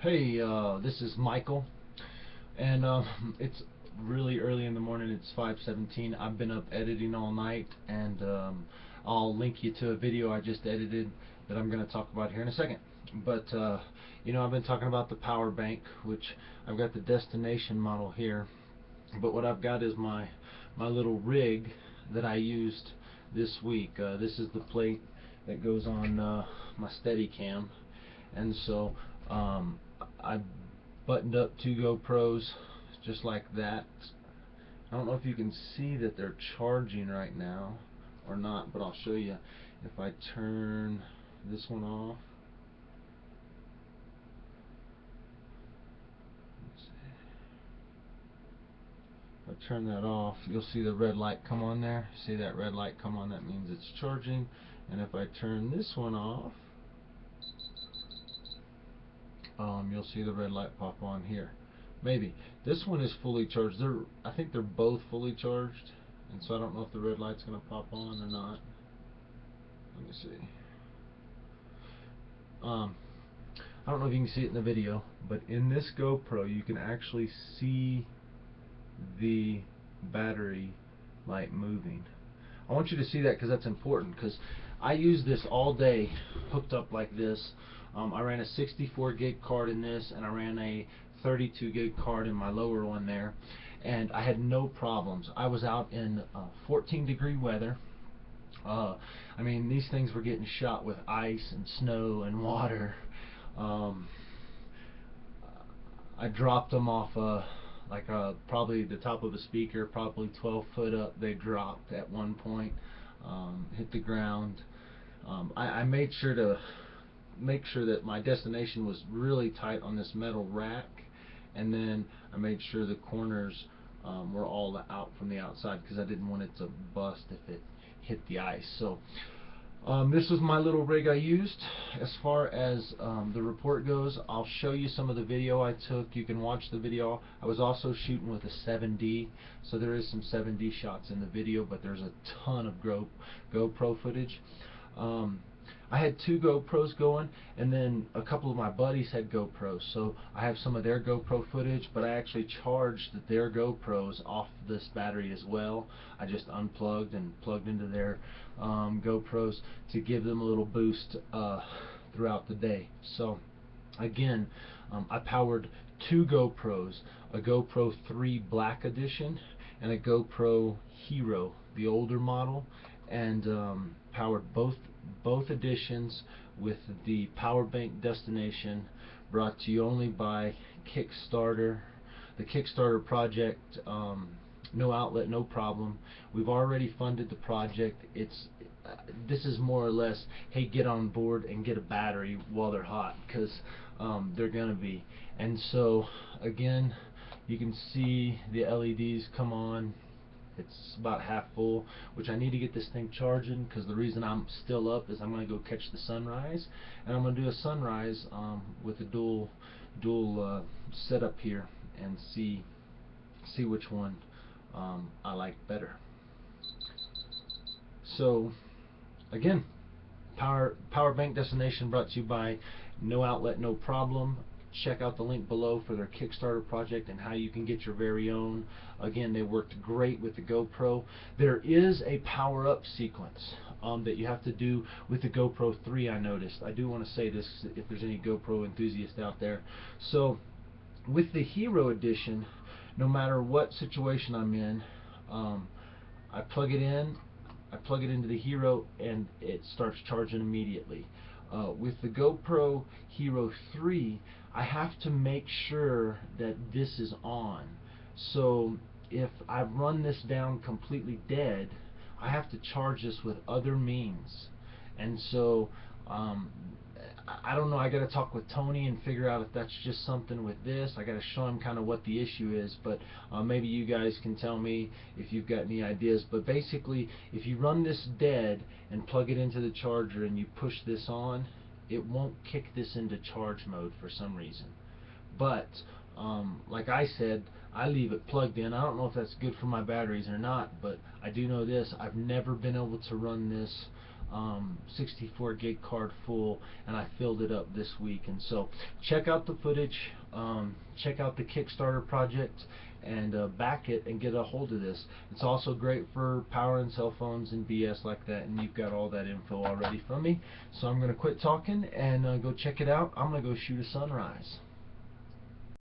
Hey, this is Michael, and it's really early in the morning. It's 5:17. I've been up editing all night, and I'll link you to a video I just edited that I'm going to talk about here in a second. But I've been talking about the power bank, which I've got the destination model here. But what I've got is my little rig that I used this week. This is the plate that goes on my Steadicam, and so I buttoned up two GoPros just like that. I don't know if you can see that they're charging right now or not, but I'll show you. If I turn this one off, if I turn that off, you'll see the red light come on there. See that red light come on? That means it's charging. And if I turn this one off, you'll see the red light pop on here. Maybe this one is fully charged. I think they're both fully charged, and so I don't know if the red light's gonna pop on or not. Let me see. I don't know if you can see it in the video, but in this GoPro you can actually see the battery light moving. I want you to see that because that's important, because I use this all day hooked up like this. I ran a 64 gig card in this, and I ran a 32 gig card in my lower one there, and I had no problems. I was out in 14-degree weather. I mean, these things were getting shot with ice and snow and water. I dropped them off probably the top of a speaker, probably 12 foot up. They dropped at one point, hit the ground. I made sure to make sure that my destination was really tight on this metal rack, and then I made sure the corners were all out from the outside because I didn't want it to bust if it hit the ice. So this was my little rig I used. As far as the report goes, I'll show you some of the video I took. You can watch the video. I was also shooting with a 7D, so there is some 7D shots in the video, but there's a ton of GoPro footage. I had two GoPros going, and then a couple of my buddies had GoPros, so I have some of their GoPro footage, but I actually charged their GoPros off this battery as well. I just unplugged and plugged into their GoPros to give them a little boost throughout the day. So again, I powered two GoPros, a GoPro 3 Black Edition and a GoPro Hero, the older model, and powered both editions with the power bank destination, brought to you only by Kickstarter. The Kickstarter project, no outlet, no problem. We've already funded the project. This is more or less, hey, get on board and get a battery while they're hot, because they're gonna be. And so again, you can see the LEDs come on. It's about half full, which I need to get this thing charging, because the reason I'm still up is I'm going to go catch the sunrise, and I'm going to do a sunrise with a dual setup here and see which one I like better. So again, power bank destination brought to you by No Outlet, No Problem. Check out the link below for their Kickstarter project and how you can get your very own. Again, they worked great with the GoPro. There is a power-up sequence that you have to do with the GoPro 3, I noticed. I do want to say this if there's any GoPro enthusiasts out there. So with the Hero Edition, no matter what situation I'm in, I plug it into the Hero, and it starts charging immediately. With the GoPro Hero 3, I have to make sure that this is on. So if I run this down completely dead, I have to charge this with other means. And so I don't know, I got to talk with Tony and figure out if that's just something with this. I got to show him kind of what the issue is, but maybe you guys can tell me if you've got any ideas. But basically, if you run this dead and plug it into the charger and you push this on, it won't kick this into charge mode for some reason. But like I said, I leave it plugged in. I don't know if that's good for my batteries or not, but I do know this: I've never been able to run this 64 gig card full, and I filled it up this week. And so check out the footage, check out the Kickstarter project, and back it and get a hold of this. It's also great for powering cell phones and BS like that, and you've got all that info already from me. So I'm going to quit talking and go check it out. I'm going to go shoot a sunrise.